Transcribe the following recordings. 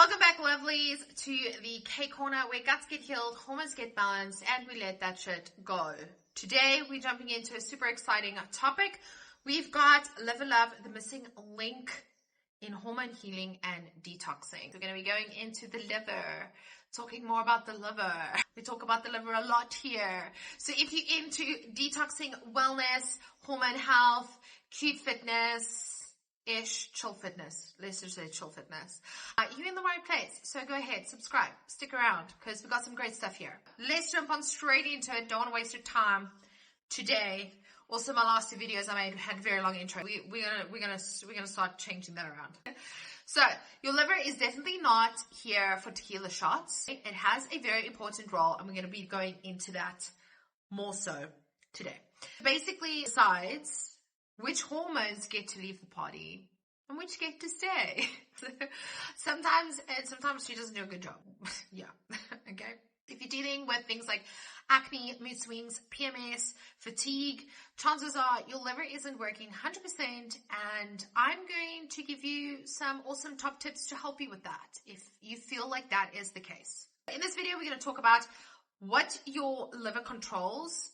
Welcome back, lovelies, to the K Corner, where guts get healed, hormones get balanced, and we let that shit go. Today, we're jumping into a super exciting topic. We've got Liver Love, the missing link in hormone healing and detoxing. We're going to be going into the liver, talking more about the liver. We talk about the liver a lot here. So if you're into detoxing, wellness, hormone health, cute fitness, chill fitness, let's just say chill fitness, you're in the right place. So go ahead, subscribe, stick around, because we've got some great stuff here. Let's jump on straight into it. Don't want to waste your time today. Also, my last two videos I made had very long intro. We're gonna start changing that around. So your liver is definitely not here for tequila shots. It has a very important role, and we're going to be going into that more so today. Basically, decides which hormones get to leave the party and which get to stay. sometimes she doesn't do a good job. Yeah. Okay. If you're dealing with things like acne, mood swings, PMS, fatigue, chances are your liver isn't working 100%, and I'm going to give you some awesome top tips to help you with that if you feel like that is the case. In this video, we're going to talk about what your liver controls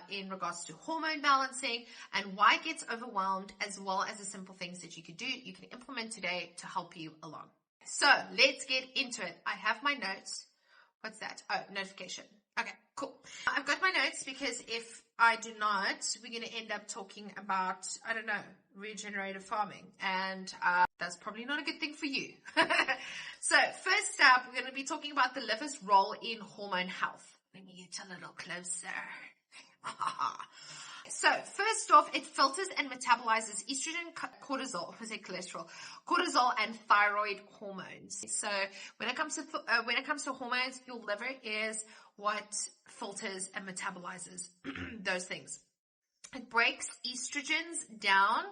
in regards to hormone balancing and why it gets overwhelmed, as well as the simple things that you can do, you can implement today to help you along. So let's get into it. I have my notes. What's that? Oh, notification. Okay, cool. I've got my notes because if I do not, we're going to end up talking about, I don't know, regenerative farming. And that's probably not a good thing for you. So first up, we're going to be talking about the liver's role in hormone health. Let me get a little closer. So first off, it filters and metabolizes estrogen, cortisol, I say cholesterol, cortisol and thyroid hormones. So when it comes to hormones, your liver is what filters and metabolizes those things. It breaks estrogens down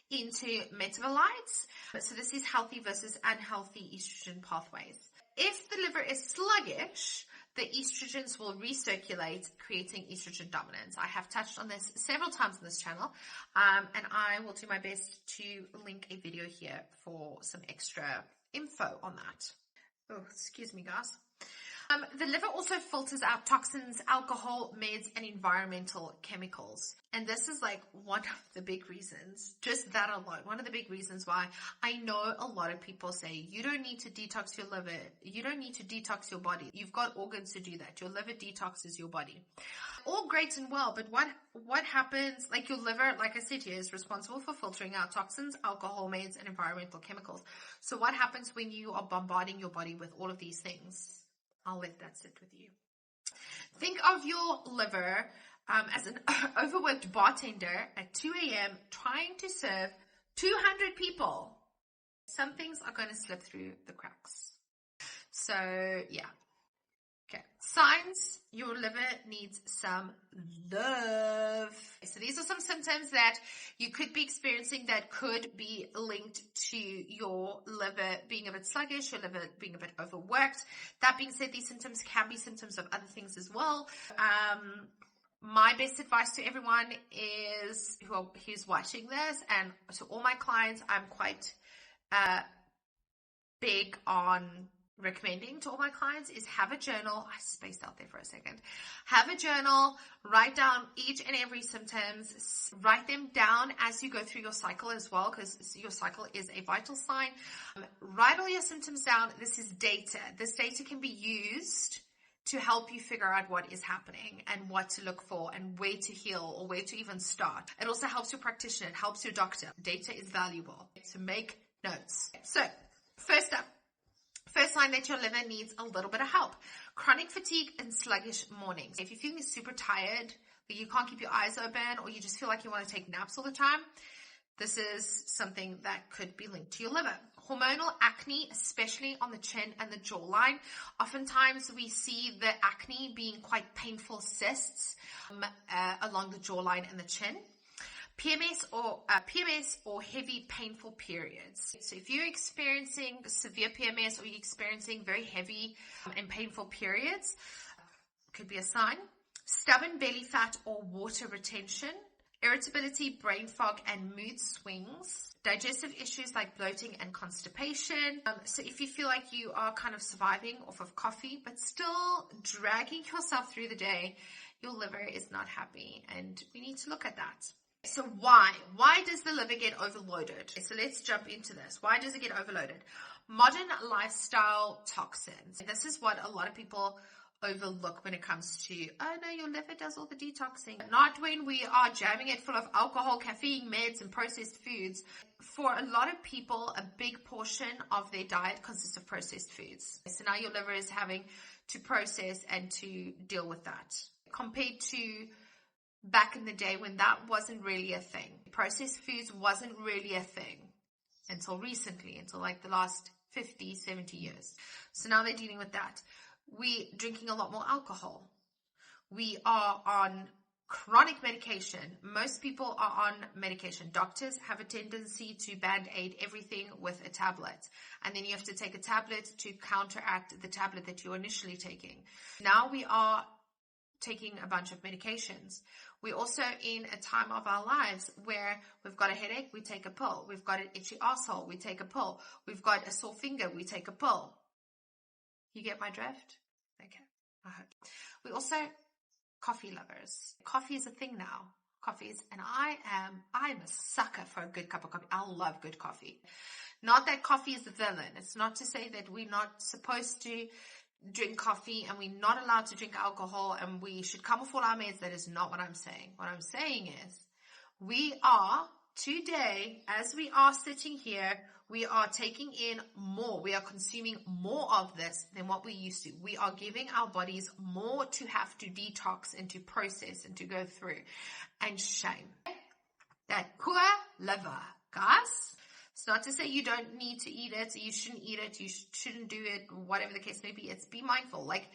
into metabolites. So this is healthy versus unhealthy estrogen pathways. If the liver is sluggish, the estrogens will recirculate, creating estrogen dominance. I have touched on this several times on this channel, and I will do my best to link a video here for some extra info on that. Oh, excuse me, guys. The liver also filters out toxins, alcohol, meds, and environmental chemicals. And this is like one of the big reasons, just that alone, one of the big reasons why I know a lot of people say, you don't need to detox your liver. You don't need to detox your body. You've got organs to do that. Your liver detoxes your body. All great and well, but what happens, like your liver, like I said here, is responsible for filtering out toxins, alcohol, meds, and environmental chemicals. So what happens when you are bombarding your body with all of these things? I'll let that sit with you. Think of your liver as an overworked bartender at 2 a.m. trying to serve 200 people. Some things are going to slip through the cracks. So, yeah. Okay. Signs your liver needs some love. So these are some symptoms that you could be experiencing that could be linked to your liver being a bit sluggish, your liver being a bit overworked. That being said, these symptoms can be symptoms of other things as well. My best advice to everyone is who's watching this, and to all my clients, I'm quite big on recommending to all my clients, is have a journal. I spaced out there for a second. Have a journal, write down each and every symptoms, write them down as you go through your cycle as well, because your cycle is a vital sign. Write all your symptoms down. This is data. This data can be used to help you figure out what is happening and what to look for and where to heal or where to even start. It also helps your practitioner. It helps your doctor. Data is valuable. So make notes. So first up, first sign that your liver needs a little bit of help: chronic fatigue and sluggish mornings. If you're feeling super tired, that you can't keep your eyes open, or you just feel like you want to take naps all the time, this is something that could be linked to your liver. Hormonal acne, especially on the chin and the jawline. Oftentimes we see the acne being quite painful cysts along the jawline and the chin. PMS or heavy painful periods. So if you're experiencing severe PMS, or you're experiencing very heavy and painful periods, could be a sign. Stubborn belly fat or water retention, irritability, brain fog, and mood swings, digestive issues like bloating and constipation. So if you feel like you are kind of surviving off of coffee, but still dragging yourself through the day, your liver is not happy, and we need to look at that. So why does the liver get overloaded? So let's jump into this. Why does it get overloaded? Modern lifestyle toxins. This is what a lot of people overlook when it comes to, oh no, your liver does all the detoxing. Not when we are jamming it full of alcohol, caffeine, meds, and processed foods. For a lot of people, a big portion of their diet consists of processed foods. So now your liver is having to process and to deal with that. Compared to back in the day when that wasn't really a thing. Processed foods wasn't really a thing until recently, until like the last 50, 70 years. So now they're dealing with that. We're drinking a lot more alcohol. We are on chronic medication. Most people are on medication. Doctors have a tendency to band-aid everything with a tablet. And then you have to take a tablet to counteract the tablet that you're initially taking. Now we are taking a bunch of medications. We're also in a time of our lives where we've got a headache, we take a pill. We've got an itchy asshole, we take a pill. We've got a sore finger, we take a pill. You get my drift? Okay, I hope. We also, coffee lovers. Coffee is a thing now. And I'm a sucker for a good cup of coffee. I love good coffee. Not that coffee is the villain. It's not to say that we're not supposed to drink coffee and we're not allowed to drink alcohol and we should come off all our meds. That is not what I'm saying. What I'm saying is we are today, as we are sitting here, we are taking in more. We are consuming more of this than what we used to. We are giving our bodies more to have to detox and to process and to go through. And shame. That poor liver, guys. It's not to say you don't need to eat it, you shouldn't eat it, you shouldn't do it, whatever the case may be. It's be mindful. Like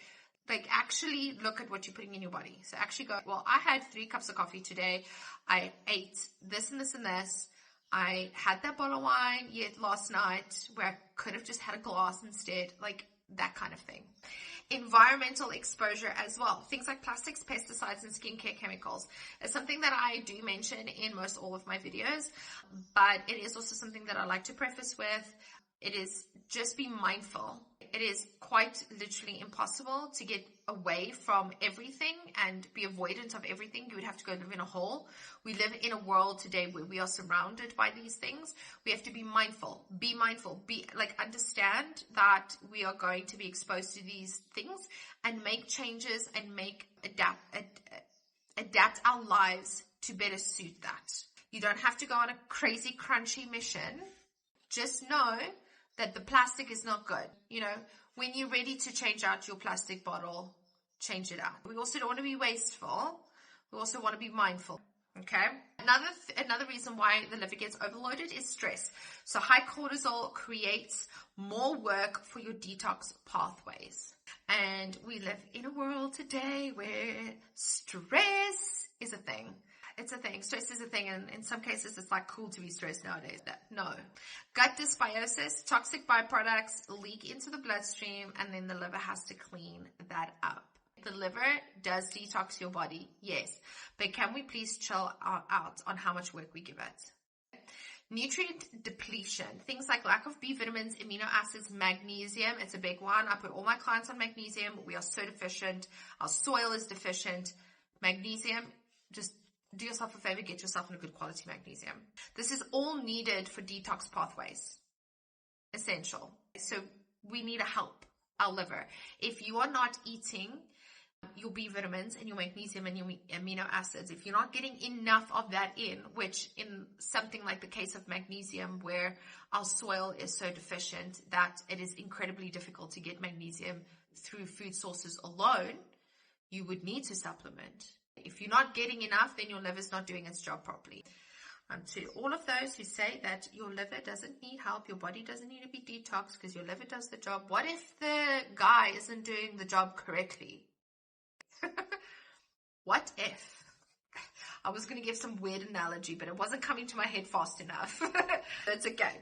actually look at what you're putting in your body. So actually go, well, I had 3 cups of coffee today. I ate this and this and this. I had that bottle of wine yet last night where I could have just had a glass instead, like that kind of thing. Environmental exposure as well. Things like plastics, pesticides, and skincare chemicals is something that I do mention in most all of my videos, but it is also something that I like to preface with. It is just be mindful. It is quite literally impossible to get away from everything and be avoidant of everything. You would have to go live in a hole. We live in a world today where we are surrounded by these things. We have to be mindful, understand that we are going to be exposed to these things and make changes and adapt our lives to better suit that. You don't have to go on a crazy crunchy mission. Just know that the plastic is not good. You know, when you're ready to change out your plastic bottle, change it out. We also don't want to be wasteful. We also want to be mindful. Okay. Another reason why the liver gets overloaded is stress. So high cortisol creates more work for your detox pathways. And we live in a world today where stress is a thing. It's a thing. Stress is a thing. And in some cases, it's like cool to be stressed nowadays. No. Gut dysbiosis, toxic byproducts leak into the bloodstream, and then the liver has to clean that up. The liver does detox your body, yes. But can we please chill out on how much work we give it? Nutrient depletion. Things like lack of B vitamins, amino acids, magnesium. It's a big one. I put all my clients on magnesium. We are so deficient. Our soil is deficient. Magnesium, just do yourself a favor, get yourself in a good quality magnesium. This is all needed for detox pathways. Essential. So we need to help our liver. If you are not eating your B vitamins and your magnesium and your amino acids, if you're not getting enough of that in, which in something like the case of magnesium, where our soil is so deficient that it is incredibly difficult to get magnesium through food sources alone, you would need to supplement. If you're not getting enough, then your liver's not doing its job properly. To all of those who say that your liver doesn't need help, your body doesn't need to be detoxed because your liver does the job, what if the guy isn't doing the job correctly? What if? I was going to give some weird analogy, but it wasn't coming to my head fast enough. That's okay.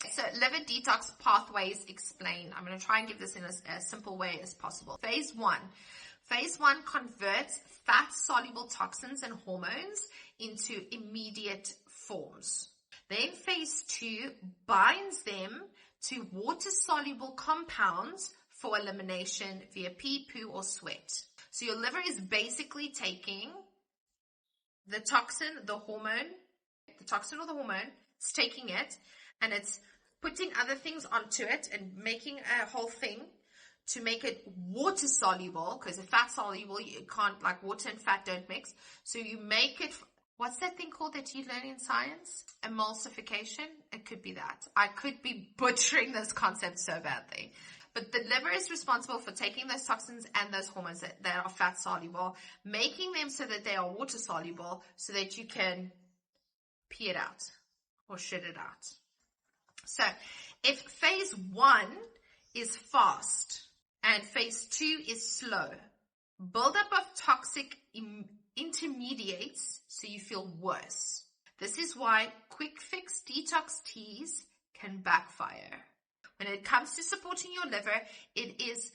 So liver detox pathways explained. I'm going to try and give this in a simple way as possible. Phase one. Phase one converts fat-soluble toxins and hormones into immediate forms. Then phase two binds them to water-soluble compounds for elimination via pee, poo, or sweat. So your liver is basically taking the toxin, the hormone, the toxin or the hormone, it's taking it and it's putting other things onto it and making a whole thing to make it water soluble, because if fat soluble, you can't, like water and fat don't mix. So you make it, what's that thing called that you learn in science? Emulsification? It could be that. I could be butchering this concept so badly. But the liver is responsible for taking those toxins and those hormones that are fat soluble, making them so that they are water soluble so that you can pee it out or shit it out. So if phase one is fast and phase two is slow, buildup of toxic intermediates so you feel worse. This is why quick fix detox teas can backfire. When it comes to supporting your liver, it is,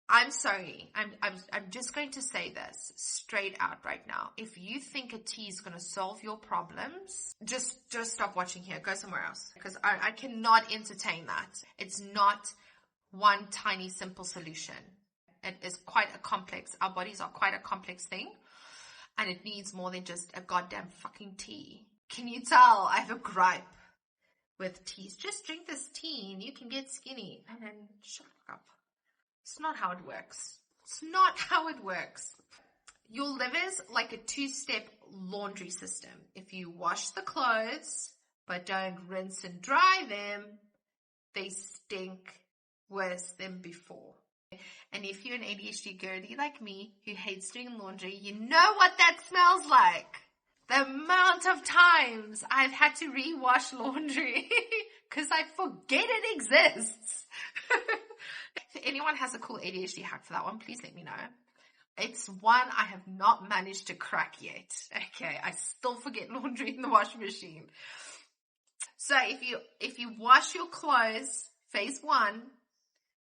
I'm sorry, I'm just going to say this straight out right now. If you think a tea is going to solve your problems, just stop watching here. Go somewhere else, because I cannot entertain that. It's not one tiny simple solution. It is quite a complex, our bodies are quite a complex thing, and it needs more than just a goddamn fucking tea. Can you tell I have a gripe with teas? Just drink this tea and you can get skinny. And then shut up. It's not how it works. It's not how it works. Your liver's like a two-step laundry system. If you wash the clothes but don't rinse and dry them, they stink worse than before. And if you're an ADHD girly like me who hates doing laundry, you know what that smells like. The amount of times I've had to rewash laundry because I forget it exists. If anyone has a cool ADHD hack for that one, please let me know. It's one I have not managed to crack yet. Okay, I still forget laundry in the washing machine. So if you wash your clothes, phase one,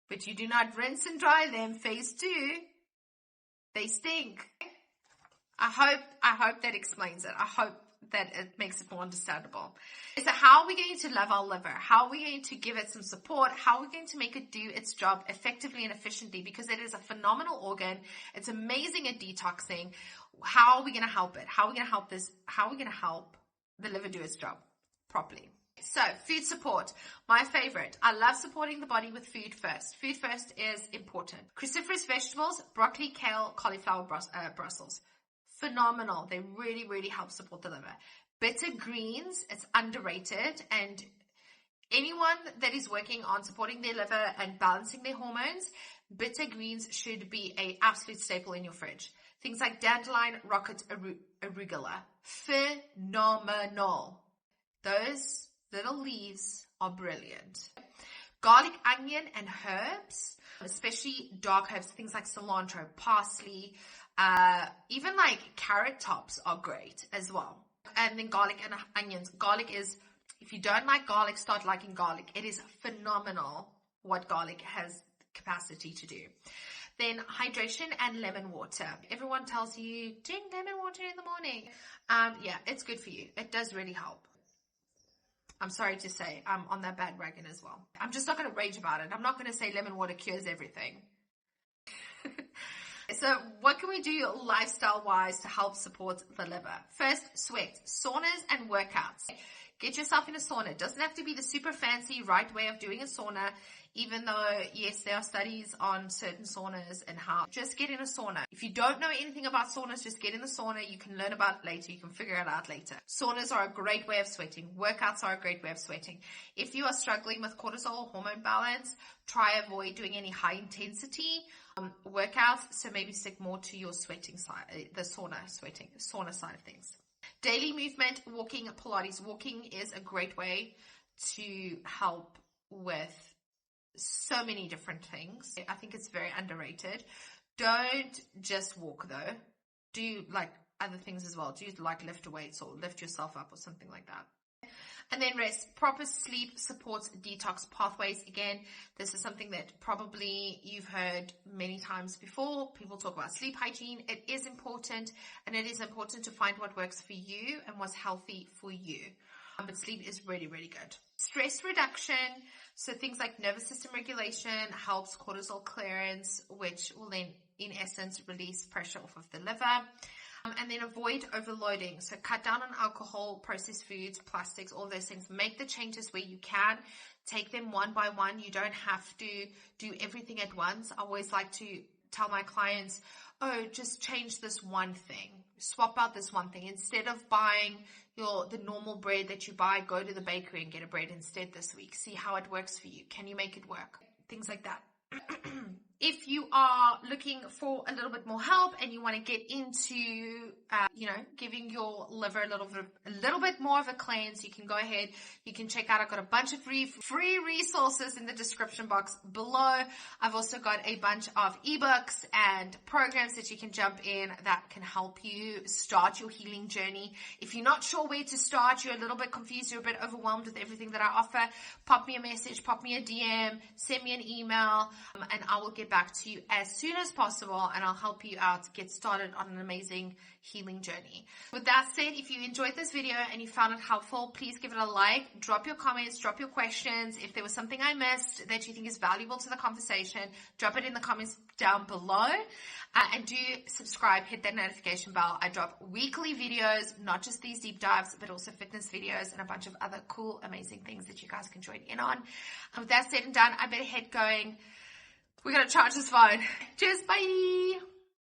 but you do not rinse and dry them, phase two, they stink. I hope that explains it. I hope that it makes it more understandable. So how are we going to love our liver? How are we going to give it some support? How are we going to make it do its job effectively and efficiently? Because it is a phenomenal organ. It's amazing at detoxing. How are we going to help it? How are we going to help this? How are we going to help the liver do its job properly? So food support, my favorite. I love supporting the body with food first. Food first is important. Cruciferous vegetables, broccoli, kale, cauliflower, Brussels. Phenomenal. They really, really help support the liver. Bitter greens, it's underrated, and anyone that is working on supporting their liver and balancing their hormones, bitter greens should be an absolute staple in your fridge. Things like dandelion, rocket, arugula. Phenomenal. Those little leaves are brilliant. Garlic, onion, and herbs, especially dark herbs, things like cilantro, parsley, even like carrot tops are great as well. And then garlic and onions. Garlic is, if you don't like garlic, start liking garlic. It is phenomenal what garlic has capacity to do. Then hydration and lemon water. Everyone tells you, drink lemon water in the morning. Yeah, it's good for you. It does really help. I'm sorry to say, I'm on that bandwagon as well. I'm just not going to rage about it. I'm not going to say lemon water cures everything. So what can we do lifestyle-wise to help support the liver? First, sweat, saunas and workouts. Get yourself in a sauna. It doesn't have to be the super fancy right way of doing a sauna, even though, yes, there are studies on certain saunas and how. Just get in a sauna. If you don't know anything about saunas, just get in the sauna. You can learn about it later. You can figure it out later. Saunas are a great way of sweating. Workouts are a great way of sweating. If you are struggling with cortisol hormone balance, try avoid doing any high intensity workouts. So maybe stick more to your sweating side, the sauna side of things. Daily movement, walking, Pilates. Walking is a great way to help with so many different things. I think it's very underrated. Don't just walk though. Do like other things as well. Do like lift weights or lift yourself up or something like that. And then rest. Proper sleep supports detox pathways. Again, this is something that probably you've heard many times before. People talk about sleep hygiene. It is important, and it is important to find what works for you and what's healthy for you. But sleep is really, really good. Stress reduction. So things like nervous system regulation helps cortisol clearance, which will then, in essence, release pressure off of the liver. And then avoid overloading. So cut down on alcohol, processed foods, plastics, all those things. Make the changes where you can. Take them one by one. You don't have to do everything at once. I always like to tell my clients, oh, just change this one thing. Swap out this one thing. Instead of buying the normal bread that you buy, go to the bakery and get a bread instead this week. See how it works for you. Can you make it work? Things like that. If you are looking for a little bit more help and you want to get into, giving your liver a little bit more of a cleanse, you can go ahead. You can check out. I've got a bunch of free resources in the description box below. I've also got a bunch of ebooks and programs that you can jump in that can help you start your healing journey. If you're not sure where to start, you're a little bit confused, you're a bit overwhelmed with everything that I offer, pop me a message, pop me a DM, send me an email, and I will get back to you as soon as possible, and I'll help you out get started on an amazing healing journey. With that said, if you enjoyed this video and you found it helpful, please give it a like, drop your comments, drop your questions. If there was something I missed that you think is valuable to the conversation, drop it in the comments down below, and do subscribe, hit that notification bell. I drop weekly videos, not just these deep dives, but also fitness videos and a bunch of other cool, amazing things that you guys can join in on. And with that said and done, I better head going. We're going to charge this phone. Cheers, bye.